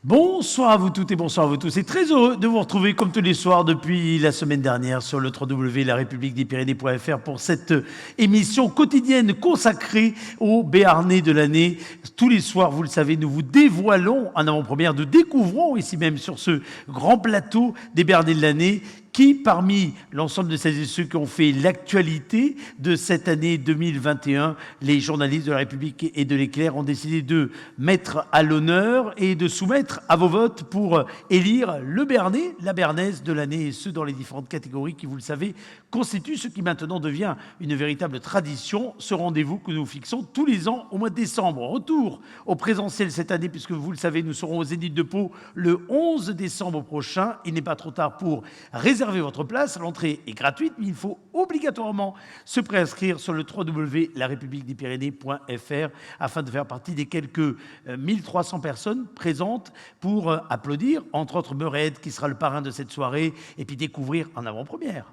Bonsoir à vous toutes et bonsoir à vous tous. C'est très heureux de vous retrouver comme tous les soirs depuis la semaine dernière sur le www.larepubliquedespyrénées.fr pour cette émission quotidienne consacrée aux Béarnais de l'année. Tous les soirs, vous le savez, nous vous dévoilons en avant-première, nous découvrons ici même sur ce grand plateau des Béarnais de l'année qui, parmi l'ensemble de celles et ceux qui ont fait l'actualité de cette année 2021, les journalistes de la République et de l'Éclair ont décidé de mettre à l'honneur et de soumettre à vos votes pour élire le Béarnais, la Béarnaise de l'année, et ce dans les différentes catégories qui, vous le savez, constituent ce qui maintenant devient une véritable tradition, ce rendez-vous que nous fixons tous les ans au mois de décembre. Retour au présentiel cette année, puisque vous le savez, nous serons au Zénith de Pau le 11 décembre prochain. Il n'est pas trop tard pour réserver votre place. L'entrée est gratuite, mais il faut obligatoirement se préinscrire sur le www.larepubliquedespyrénées.fr afin de faire partie des quelques 1300 personnes présentes pour applaudir, entre autres Meurède qui sera le parrain de cette soirée, et puis découvrir en avant-première,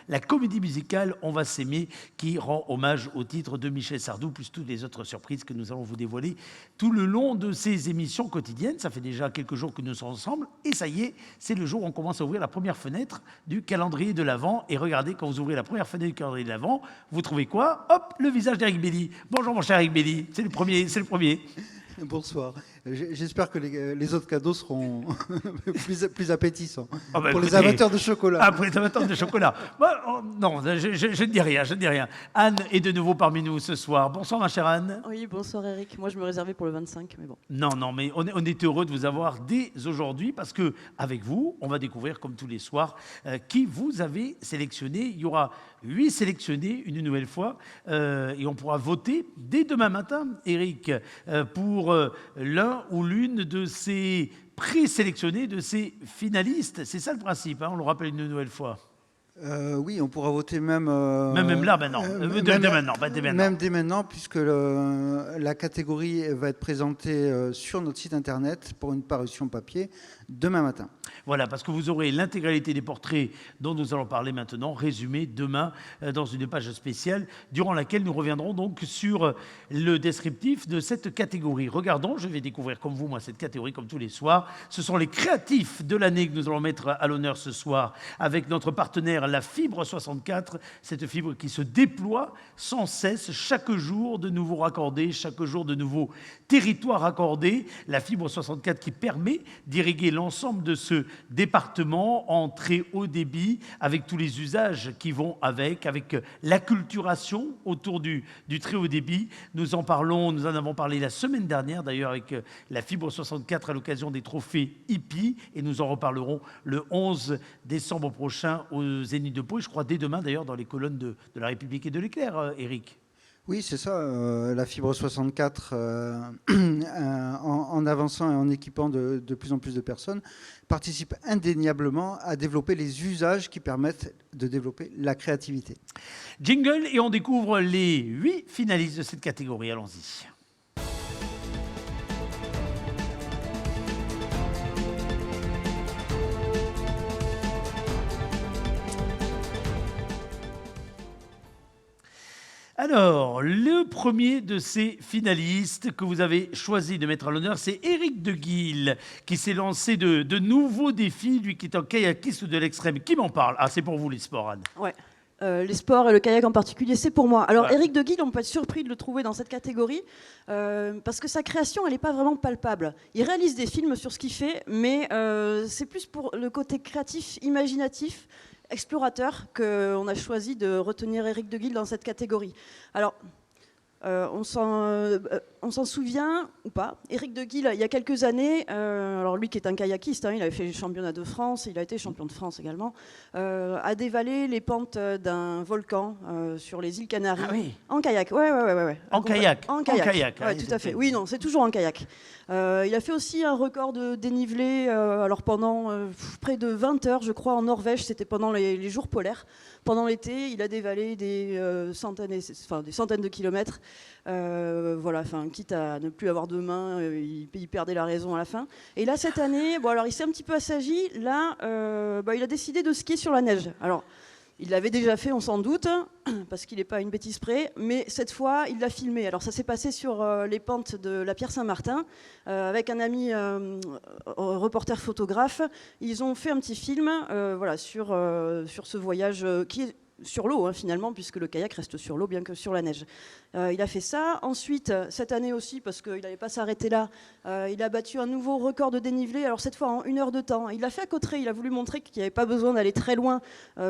la comédie musicale On va s'aimer qui rend hommage au titre de Michel Sardou, plus toutes les autres surprises que nous allons vous dévoiler tout le long de ces émissions quotidiennes. Ça fait déjà quelques jours que nous sommes ensemble et ça y est, c'est le jour où on commence à ouvrir la première fenêtre du calendrier de l'Avent. Et regardez, quand vous ouvrez la première fenêtre du calendrier de l'Avent, vous trouvez quoi? Hop, le visage d'Éric Belli. Bonjour mon cher Éric Belli, c'est le premier. Bonsoir. J'espère que les autres cadeaux seront plus appétissants pour les amateurs de chocolat. Ah, pour les amateurs de chocolat. Non, je ne dis rien. Anne est de nouveau parmi nous ce soir. Bonsoir ma chère Anne. Oui, bonsoir Eric. Moi je me réservais pour le 25, mais bon. Non, mais on est heureux de vous avoir dès aujourd'hui parce que avec vous, on va découvrir comme tous les soirs qui vous avez sélectionné. Il y aura 8 sélectionnés une nouvelle fois et on pourra voter dès demain matin, Eric, pour l'un ou l'une de ces présélectionnés, de ces finalistes. C'est ça le principe, hein, on le rappelle une nouvelle fois. Oui, on pourra voter même là maintenant. Même dès maintenant, puisque la catégorie va être présentée sur notre site internet pour une parution papier demain matin. Voilà, parce que vous aurez l'intégralité des portraits dont nous allons parler maintenant, résumés demain dans une page spéciale, durant laquelle nous reviendrons donc sur le descriptif de cette catégorie. Regardons, je vais découvrir comme vous, moi, cette catégorie comme tous les soirs. Ce sont les créatifs de l'année que nous allons mettre à l'honneur ce soir avec notre partenaire, la Fibre 64, cette fibre qui se déploie sans cesse, chaque jour de nouveaux raccordés, chaque jour de nouveaux territoires raccordés. La Fibre 64 qui permet d'irriguer l'ensemble de ce département en très haut débit, avec tous les usages qui vont avec l'acculturation autour du très haut débit. Nous en avons parlé la semaine dernière d'ailleurs avec la Fibre 64 à l'occasion des trophées Hippie, et nous en reparlerons le 11 décembre prochain au Zénith de Pau, et je crois dès demain d'ailleurs dans les colonnes de la République et de l'Éclair, Eric. Oui, c'est ça. La Fibre 64, en avançant et en équipant de plus en plus de personnes, participe indéniablement à développer les usages qui permettent de développer la créativité. Jingle, et on découvre les 8 finalistes de cette catégorie. Allons-y. Alors, le premier de ces finalistes que vous avez choisi de mettre à l'honneur, c'est Éric de Guil, qui s'est lancé de nouveaux défis, lui qui est un kayakiste de l'extrême. Qui m'en parle? Ah, c'est pour vous les sports, Anne. Ouais. Les sports et le kayak en particulier, c'est pour moi. Alors, Ouais. Éric de Guil, on peut être surpris de le trouver dans cette catégorie parce que sa création, elle n'est pas vraiment palpable. Il réalise des films sur ce qu'il fait, mais c'est plus pour le côté créatif, imaginatif. explorateur qu'on a choisi de retenir Éric Deguille dans cette catégorie. Alors, on s'en souvient ou pas. Éric Deguille, il y a quelques années, alors lui qui est un kayakiste, il avait fait le championnat de France, il a été champion de France également, a dévalé les pentes d'un volcan sur les îles Canaries. Ah oui. En kayak, ouais. En kayak. En kayak, ah, tout à fait. Oui, non, c'est toujours en kayak. Il a fait aussi un record de dénivelé, alors pendant près de 20 heures, je crois, en Norvège, c'était pendant les jours polaires. Pendant l'été, il a dévalé des centaines de kilomètres. Voilà, quitte à ne plus avoir de main, il perdait la raison à la fin. Et là, cette année, alors il s'est un petit peu assagi. Là, il a décidé de skier sur la neige. Alors, il l'avait déjà fait, on s'en doute, parce qu'il n'est pas une bêtise près, mais cette fois, il l'a filmé. Alors ça s'est passé sur les pentes de la Pierre Saint-Martin, avec un ami reporter photographe. Ils ont fait un petit film sur ce voyage qui est sur l'eau, finalement, puisque le kayak reste sur l'eau, bien que sur la neige. Il a fait ça. Ensuite, cette année aussi, parce qu'il n'allait pas s'arrêter là, il a battu un nouveau record de dénivelé, alors cette fois en 1 heure de temps. Il l'a fait à Cauterets, il a voulu montrer qu'il n'y avait pas besoin d'aller très loin,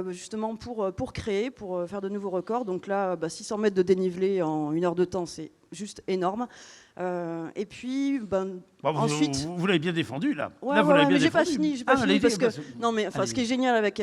justement pour créer, pour faire de nouveaux records. Donc là, 600 mètres de dénivelé en 1 heure de temps, c'est juste énorme. Et puis, ensuite... Vous l'avez bien défendu, là. Ouais, là, vous l'avez bien mais j'ai pas défendu. fini, parce que... Non, mais ce qui est génial avec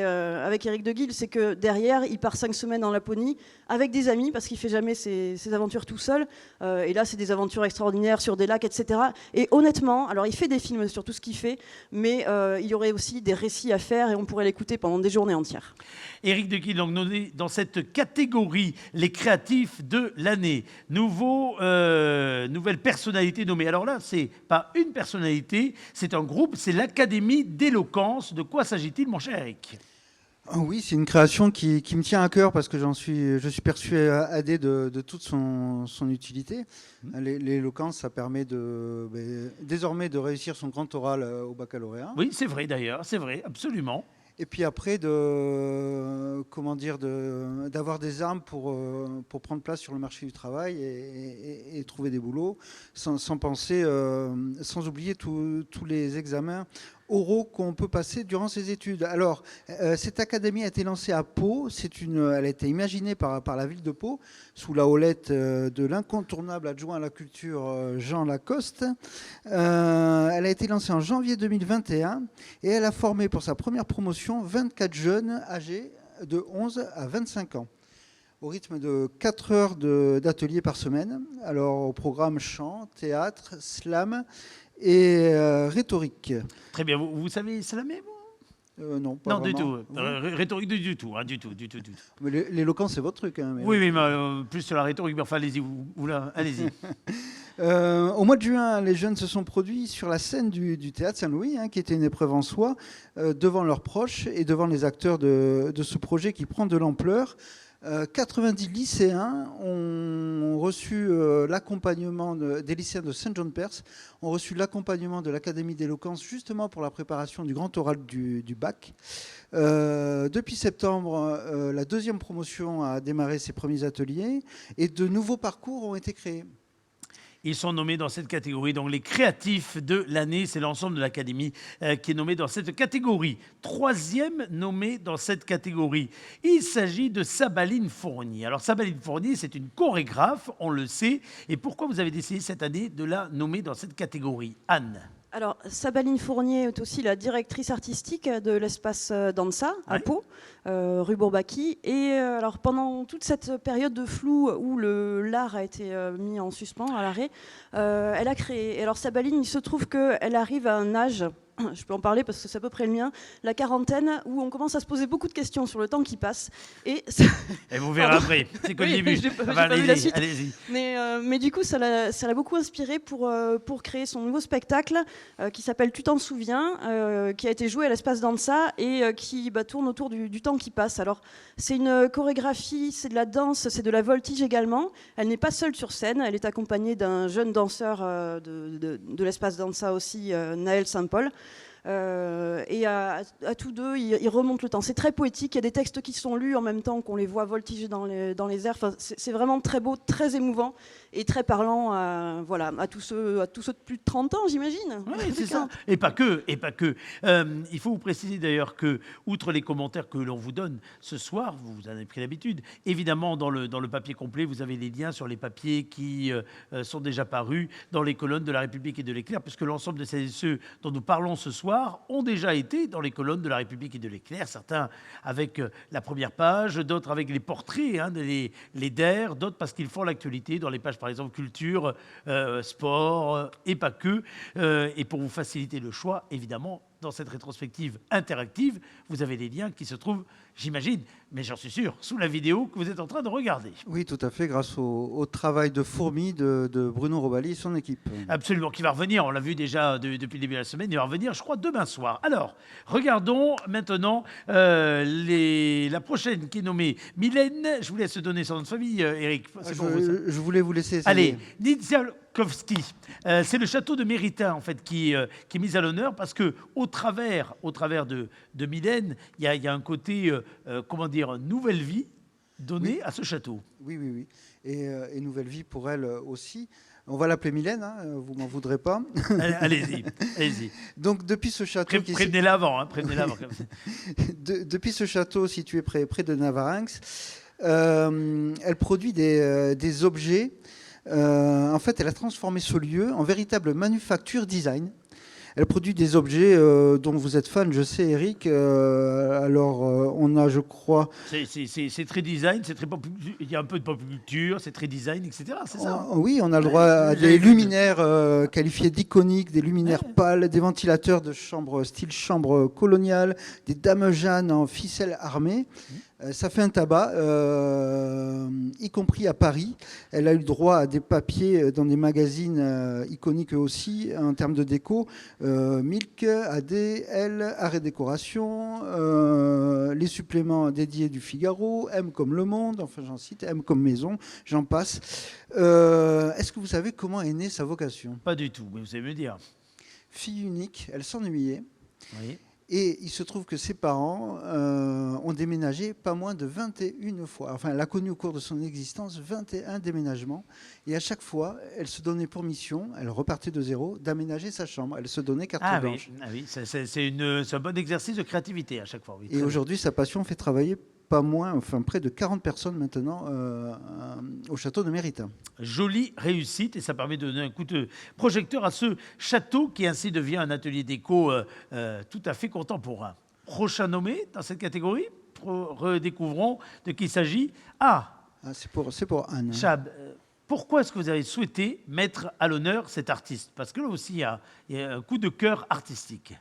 Éric Deguille, c'est que derrière, il part 5 semaines en Laponie avec des amis, parce qu'il fait jamais ses aventures tout seul. Et là, c'est des aventures extraordinaires sur des lacs, etc. Et honnêtement, alors il fait des films sur tout ce qu'il fait, mais il y aurait aussi des récits à faire et on pourrait l'écouter pendant des journées entières. Éric Deguille, donc nommé dans cette catégorie, les créatifs de l'année. Nouvelle personnalité nommée. Alors là, c'est pas une personnalité, c'est un groupe, c'est l'Académie d'éloquence. De quoi s'agit-il, mon cher Eric ? Oui, c'est une création qui me tient à cœur parce que je suis persuadé de toute son utilité. L'éloquence, ça permet désormais de réussir son grand oral au baccalauréat. Oui, c'est vrai d'ailleurs, c'est vrai, absolument. Et puis après, d'avoir des armes pour prendre place sur le marché du travail et trouver des boulots, sans oublier tous les examens oraux qu'on peut passer durant ses études. Alors, cette académie a été lancée à Pau. Elle a été imaginée par la ville de Pau, sous la houlette de l'incontournable adjoint à la culture Jean Lacoste. Elle a été lancée en janvier 2021 et elle a formé pour sa première promotion 24 jeunes âgés de 11 à 25 ans. Au rythme de 4 heures d'ateliers par semaine. Alors, au programme chant, théâtre, slam et rhétorique. Très bien. Vous savez slammer, vous ? Non, pas du vraiment. tout. Rhétorique, du tout. Mais l'éloquence, c'est votre truc. Mais oui, mais plus sur la rhétorique. Mais enfin, allez-y. Allez-y. Au mois de juin, les jeunes se sont produits sur la scène du Théâtre Saint-Louis, qui était une épreuve en soi, devant leurs proches et devant les acteurs de ce projet qui prend de l'ampleur. 90 lycéens ont reçu l'accompagnement des lycéens de Saint-Jean-de-Perse, ont reçu l'accompagnement de l'Académie d'éloquence justement pour la préparation du grand oral du bac. Depuis septembre, la deuxième promotion a démarré ses premiers ateliers et de nouveaux parcours ont été créés. Ils sont nommés dans cette catégorie. Donc, les créatifs de l'année, c'est l'ensemble de l'académie qui est nommé dans cette catégorie. Troisième nommé dans cette catégorie. Il s'agit de Sabaline Fournier. Alors, Sabaline Fournier, c'est une chorégraphe, on le sait. Et pourquoi vous avez décidé cette année de la nommer dans cette catégorie ? Anne ? Alors, Sabaline Fournier est aussi la directrice artistique de l'espace Dansa à Pau, rue Bourbaki. Et alors, pendant toute cette période de flou où l'art a été mis en suspens, à l'arrêt, elle a créé. Et alors, Sabaline, il se trouve qu'elle arrive à un âge... Je peux en parler parce que c'est à peu près le mien, la quarantaine, où on commence à se poser beaucoup de questions sur le temps qui passe. Et vous verrez après, c'est qu'au début. Allez-y. Mais du coup, ça l'a beaucoup inspiré pour créer son nouveau spectacle qui s'appelle Tu t'en souviens, qui a été joué à l'espace Dansa et qui tourne autour du temps qui passe. Alors, c'est une chorégraphie, c'est de la danse, c'est de la voltige également. Elle n'est pas seule sur scène, elle est accompagnée d'un jeune danseur de l'espace Dansa aussi, Naël Saint-Paul. Et à tous deux, ils remontent le temps. C'est très poétique. Il y a des textes qui sont lus en même temps qu'on les voit voltiger dans les airs. Enfin, c'est vraiment très beau, très émouvant et très parlant à tous ceux de plus de 30 ans, j'imagine. Oui, c'est ça. Et pas que. Il faut vous préciser d'ailleurs que, outre les commentaires que l'on vous donne ce soir, vous en avez pris l'habitude, évidemment, dans le papier complet, vous avez les liens sur les papiers qui sont déjà parus dans les colonnes de La République et de l'Éclair, puisque l'ensemble de celles et ceux dont nous parlons ce soir ont déjà été dans les colonnes de La République et de l'Éclair, certains avec la première page, d'autres avec les portraits, les DER, d'autres parce qu'ils font l'actualité dans les pages, par exemple, culture, sport, et pas que. Et pour vous faciliter le choix, évidemment, dans cette rétrospective interactive, vous avez des liens qui se trouvent, j'imagine, mais j'en suis sûr, sous la vidéo que vous êtes en train de regarder. Oui, tout à fait, grâce au travail de fourmi de Bruno Robali et son équipe. Absolument, qui va revenir, on l'a vu déjà depuis le début de la semaine, il va revenir, je crois, demain soir. Alors, regardons maintenant la prochaine qui est nommée Mylène. Je vous laisse donner son nom de famille, Eric. Je voulais vous laisser essayer. Allez, Nidzialkowski. C'est le château de Méritain, en fait, qui est mis à l'honneur parce que au travers de Mylène, il y a un côté, nouvelle vie donnée à ce château. Oui. Et nouvelle vie pour elle aussi. On va l'appeler Mylène, vous m'en voudrez pas. Allez-y. Donc depuis ce château... Prévenez-la avant. Depuis ce château situé près de Navarinx, elle produit des objets. En fait, elle a transformé ce lieu en véritable manufacture design. Elle produit des objets dont vous êtes fan, je sais, Eric. On a, je crois... C'est très design, il y a un peu de pop culture, c'est très design, etc. C'est ça. Oui, on a le droit à des luminaires qualifiés d'iconiques, des luminaires pâles, des ventilateurs de style chambre coloniale, des dames Jeanne en ficelle armée. Ça fait un tabac, y compris à Paris. Elle a eu le droit à des papiers dans des magazines iconiques aussi en termes de déco. Milk, AD, Elle, Art et Décoration, les suppléments dédiés du Figaro, M comme Le Monde, enfin j'en cite, M comme Maison, j'en passe. Est-ce que vous savez comment est née sa vocation ? Pas du tout, mais vous savez me dire. Fille unique, elle s'ennuyait. Oui. Et il se trouve que ses parents ont déménagé pas moins de 21 fois. Enfin, elle a connu au cours de son existence 21 déménagements. Et à chaque fois, elle se donnait pour mission, elle repartait de zéro, d'aménager sa chambre. Elle se donnait carte blanche. Oui, c'est un bon exercice de créativité à chaque fois. Oui, et aujourd'hui, sa passion fait travailler près de 40 personnes maintenant au château de Méritain. Jolie réussite, et ça permet de donner un coup de projecteur à ce château qui ainsi devient un atelier déco tout à fait contemporain. Prochain nommé dans cette catégorie, redécouvrons de qui il s'agit. C'est pour Anne. Chab, pourquoi est-ce que vous avez souhaité mettre à l'honneur cet artiste ? Parce que là aussi, il y a un coup de cœur artistique.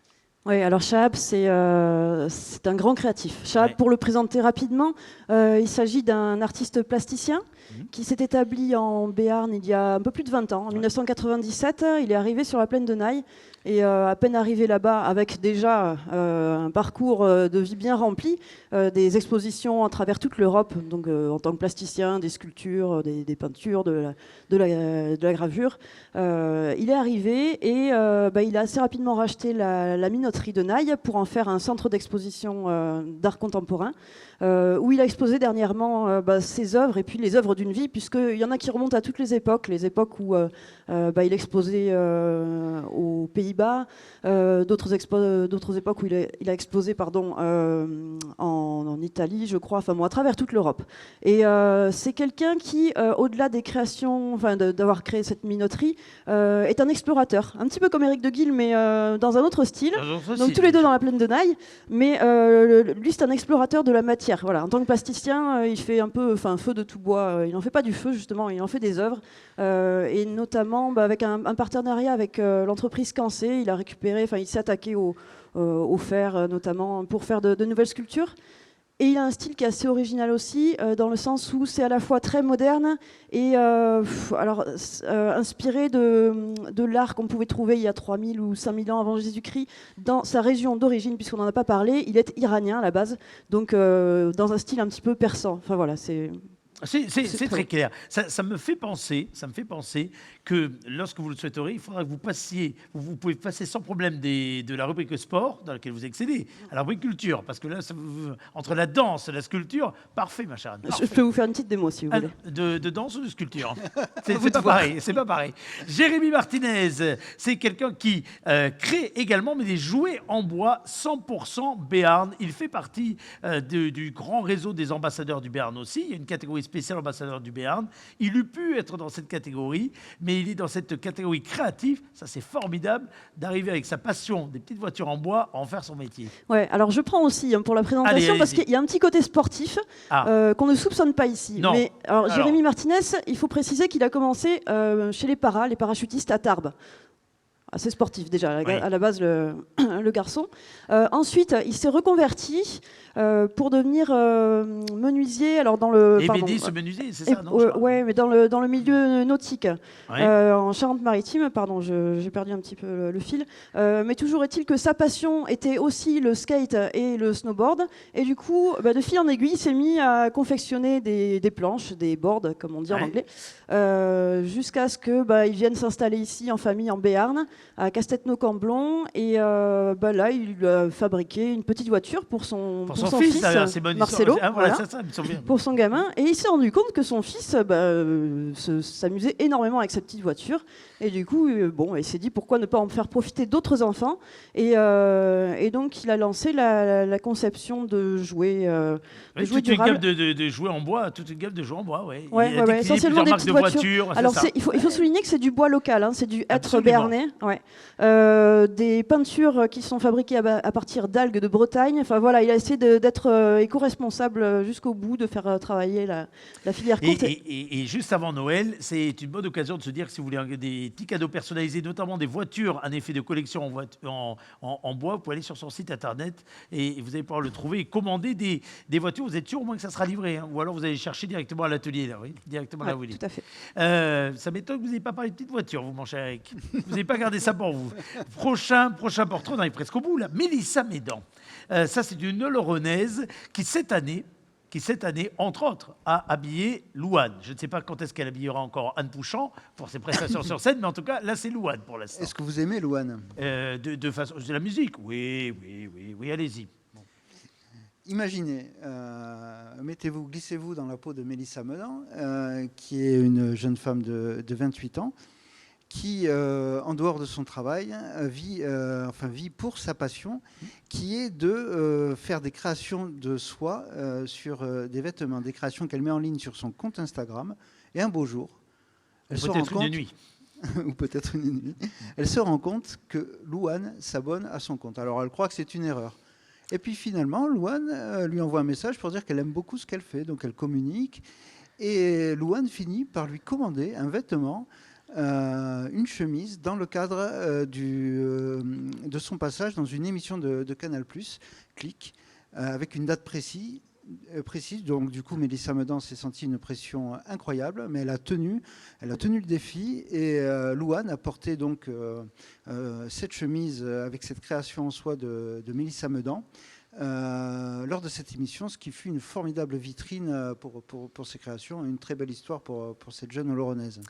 Oui, alors Chahab, c'est un grand créatif. Chahab, pour le présenter rapidement, il s'agit d'un artiste plasticien qui s'est établi en Béarn il y a un peu plus de 20 ans. En 1997, il est arrivé sur la plaine de Naï. Et à peine arrivé là-bas, avec déjà un parcours de vie bien rempli, des expositions à travers toute l'Europe, donc en tant que plasticien, des sculptures, des peintures, de la gravure. Il est arrivé et il a assez rapidement racheté la minoterie de Naï pour en faire un centre d'exposition d'art contemporain, où il a exposé dernièrement ses œuvres et puis les œuvres d'une vie, puisqu'il y en a qui remontent à toutes les époques où il exposait aux Pays-Bas, d'autres époques où il a exposé en Italie, je crois, à travers toute l'Europe. Et c'est quelqu'un qui, au-delà des créations, d'avoir créé cette minoterie, est un explorateur, un petit peu comme Éric de Guill, mais dans un autre style. Donc tous les deux dans la plaine de Naï, mais lui c'est un explorateur de la matière. Voilà, en tant que plasticien, il fait un peu feu de tout bois. Il n'en fait pas du feu justement, il en fait des œuvres, et notamment avec un partenariat avec l'entreprise Cancé. Il s'est attaqué au fer notamment pour faire de nouvelles sculptures. Et il a un style qui est assez original aussi, dans le sens où c'est à la fois très moderne et inspiré de l'art qu'on pouvait trouver il y a 3000 ou 5000 ans avant Jésus-Christ dans sa région d'origine, puisqu'on n'en a pas parlé. Il est iranien à la base, donc dans un style un petit peu persan. Enfin voilà, c'est C'est très clair. Ça me fait penser que lorsque vous le souhaiterez, il faudra que vous pouvez passer sans problème de la rubrique sport, dans laquelle vous excellez, à la rubrique culture, parce que là, entre la danse et la sculpture, parfait, ma chère Anne. Je peux vous faire une petite démo si vous voulez. De danse ou de sculpture? C'est pas pareil, c'est pas pareil. Jérémy Martinez, c'est quelqu'un qui crée également mais des jouets en bois 100% Béarn. Il fait partie du grand réseau des ambassadeurs du Béarn aussi. Il y a une catégorie spéciale ambassadeur du Béarn. Il eût pu être dans cette catégorie, mais il est dans cette catégorie créative. Ça, c'est formidable d'arriver avec sa passion des petites voitures en bois à en faire son métier. Ouais, alors je prends aussi pour la présentation Allez, parce qu'il y a un petit côté sportif qu'on ne soupçonne pas ici. Non. Mais alors, Jérémy Martinez, il faut préciser qu'il a commencé chez les parachutistes à Tarbes. Assez sportif déjà, à la base, le garçon. Ensuite, il s'est reconverti pour devenir menuisier. Alors dans le, et BD, ce menuisier, c'est ça, non? Oui, mais dans le milieu nautique, Ouais. en Charente-Maritime. Pardon, j'ai perdu un petit peu le fil. Mais toujours est-il que sa passion était aussi le skate et le snowboard. Et du coup, de fil en aiguille, il s'est mis à confectionner des planches, des boards, comme on dit en anglais, jusqu'à ce qu'il vienne s'installer ici en famille en Béarn, à Castetno-Camblon. Et là, il a fabriqué une petite voiture pour son fils, Marcelo, pour son gamin. Et il s'est rendu compte que son fils s'amusait énormément avec cette petite voiture. Et du coup, il s'est dit pourquoi ne pas en faire profiter d'autres enfants. Et donc, il a lancé la conception de jouets. Toute une gamme de jouets en bois, toute une gamme de jouets en bois, oui. Essentiellement des petites voitures. Alors, il faut souligner que c'est du bois local, c'est du hêtre béarnais. Des peintures qui sont fabriquées à partir d'algues de Bretagne. Enfin voilà, il a essayé d'être éco-responsable jusqu'au bout, de faire travailler la filière courte. Et juste avant Noël, c'est une bonne occasion de se dire que si vous voulez des petits cadeaux personnalisés, notamment des voitures, un effet de collection en bois, vous pouvez aller sur son site internet et vous allez pouvoir le trouver et commander des voitures. Vous êtes sûr au moins que ça sera livré, ou alors vous allez chercher directement à l'atelier, là, directement là où il est. Tout à fait. Ça m'étonne que vous n'ayez pas parlé de petites voitures, vous, mon cher Eric. Vous n'avez pas gardé ça pour vous. Prochain portrait, on arrive presque au bout, là. Mélissa Médan. Ça, c'est une Oloronnaise qui, cette année, entre autres, a habillé Louane. Je ne sais pas quand est-ce qu'elle habillera encore Anne Pouchant pour ses prestations sur scène, mais en tout cas, là, c'est Louane pour l'instant. Est-ce que vous aimez Louane? De la musique? Oui, allez-y. Bon. Imaginez, glissez-vous dans la peau de Mélissa Médan, qui est une jeune femme de 28 ans, qui, en dehors de son travail, vit pour sa passion, qui est de faire des créations de soie sur des vêtements, des créations qu'elle met en ligne sur son compte Instagram. Et un beau jour, elle se rend compte, une nuit. ou peut-être une nuit, elle se rend compte que Louane s'abonne à son compte. Alors elle croit que c'est une erreur. Et puis finalement, Louane lui envoie un message pour dire qu'elle aime beaucoup ce qu'elle fait, donc elle communique. Et Louane finit par lui commander un vêtement, une chemise, dans le cadre de son passage dans une émission de Canal+, Click, avec une date précise. Donc du coup, Mélissa Médan s'est sentie une pression incroyable, mais elle a tenu le défi. Et Louane a porté donc cette chemise avec cette création en soie de Mélissa Médan lors de cette émission, ce qui fut une formidable vitrine pour ces créations, une très belle histoire pour cette jeune Oloronnaise.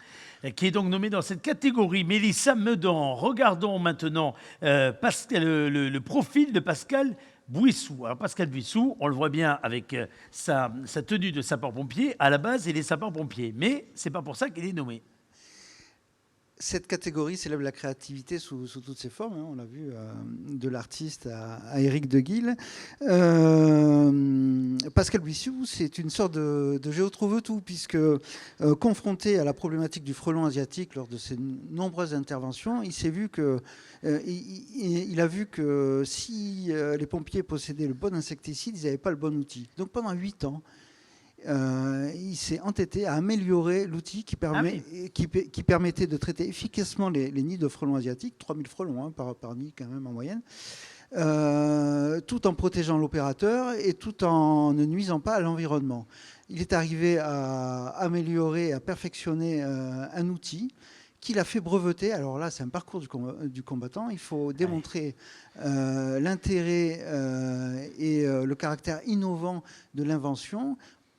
Qui est donc nommée dans cette catégorie, Mélissa Médan. Regardons maintenant le profil de Pascal Bouissou. Alors Pascal Bouissou, on le voit bien avec sa tenue de sapeur-pompier. À la base, il est sapeur-pompier, mais c'est pas pour ça qu'il est nommé. Cette catégorie célèbre la créativité sous toutes ses formes. On l'a vu, de l'artiste à Éric Deguille. Pascal Bouissou, c'est une sorte de géotrouve-tout, puisque confronté à la problématique du frelon asiatique lors de ses nombreuses interventions, il a vu que si les pompiers possédaient le bon insecticide, ils n'avaient pas le bon outil. Donc pendant 8 ans, il s'est entêté à améliorer l'outil qui permettait de traiter efficacement les nids de frelons asiatiques, 3000 frelons par nid quand même en moyenne, tout en protégeant l'opérateur et tout en ne nuisant pas à l'environnement. Il est arrivé à améliorer, à perfectionner un outil qu'il a fait breveter. Alors là, c'est un parcours du combattant. Il faut démontrer l'intérêt et le caractère innovant de l'invention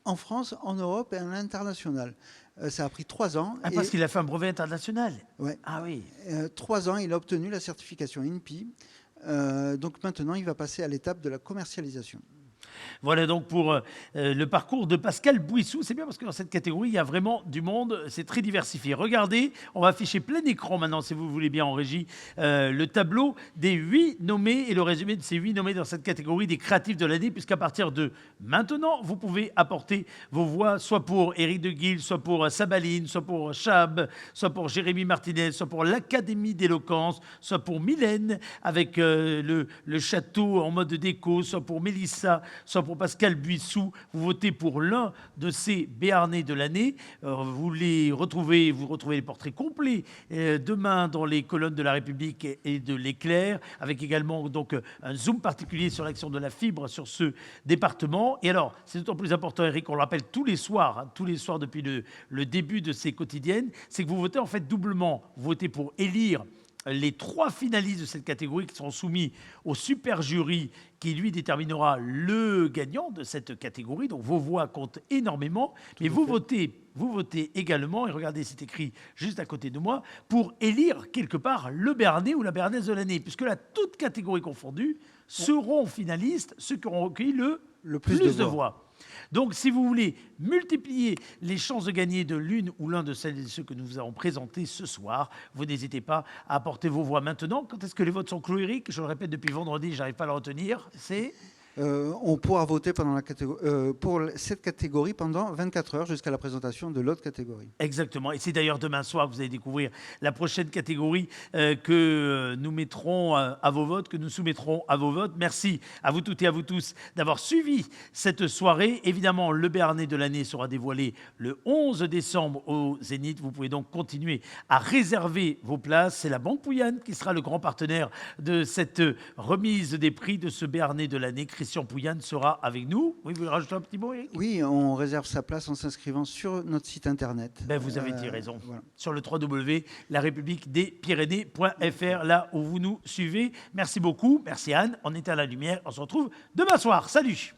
en France, en Europe et à l'international. Ça a pris 3 ans. Ah, parce qu'il a fait un brevet international. Ouais. Ah oui. 3 ans, il a obtenu la certification INPI. Donc maintenant, il va passer à l'étape de la commercialisation. Voilà donc pour le parcours de Pascal Bouissou. C'est bien parce que dans cette catégorie, il y a vraiment du monde. C'est très diversifié. Regardez, on va afficher plein écran maintenant, si vous voulez bien, en régie, le tableau des 8 nommés et le résumé de ces 8 nommés dans cette catégorie des créatifs de l'année, puisqu'à partir de maintenant, vous pouvez apporter vos voix, soit pour Éric de Guill, soit pour Sabaline, soit pour Chab, soit pour Jérémy Martinez, soit pour l'Académie d'éloquence, soit pour Mylène, avec le château en mode déco, soit pour Mélissa, soit pour Pascal Bouissou. Vous votez pour l'un de ces Béarnais de l'année. Vous retrouvez les portraits complets demain dans les colonnes de La République et de l'Éclair, avec également donc un zoom particulier sur l'action de la fibre sur ce département. Et alors, c'est d'autant plus important, Eric, on le rappelle tous les soirs depuis le début de ces quotidiennes, c'est que vous votez en fait doublement. Vous votez pour élire les 3 finalistes de cette catégorie qui seront soumis au super jury qui, lui, déterminera le gagnant de cette catégorie. Donc, vos voix comptent énormément. Mais vous votez également, et regardez, c'est écrit juste à côté de moi, pour élire quelque part le Béarnais ou la Béarnaise de l'année. Puisque là, toutes catégories confondues, seront finalistes ceux qui auront recueilli le plus de voix. Donc, si vous voulez multiplier les chances de gagner de l'une ou l'un de celles et ceux que nous vous avons présentés ce soir, vous n'hésitez pas à apporter vos voix maintenant. Quand est-ce que les votes sont clos, Eric? Je le répète depuis vendredi, je n'arrive pas à le retenir. C'est... On pourra voter pour cette catégorie pendant 24 heures jusqu'à la présentation de l'autre catégorie. Exactement. Et c'est d'ailleurs demain soir que vous allez découvrir la prochaine catégorie que nous mettrons à vos votes, que nous soumettrons à vos votes. Merci à vous toutes et à vous tous d'avoir suivi cette soirée. Évidemment, le Béarnais de l'année sera dévoilé le 11 décembre au Zénith. Vous pouvez donc continuer à réserver vos places. C'est la Banque Pouyanne qui sera le grand partenaire de cette remise des prix de ce Béarnais de l'année. Christian Pouyanne sera avec nous. Oui, vous voulez rajouter un petit mot, Eric? Oui, on réserve sa place en s'inscrivant sur notre site internet. Ben, vous avez dit raison. Voilà. Sur le www.larépubliquedespyrénées.fr, là où vous nous suivez. Merci beaucoup. Merci Anne. On est à la lumière. On se retrouve demain soir. Salut.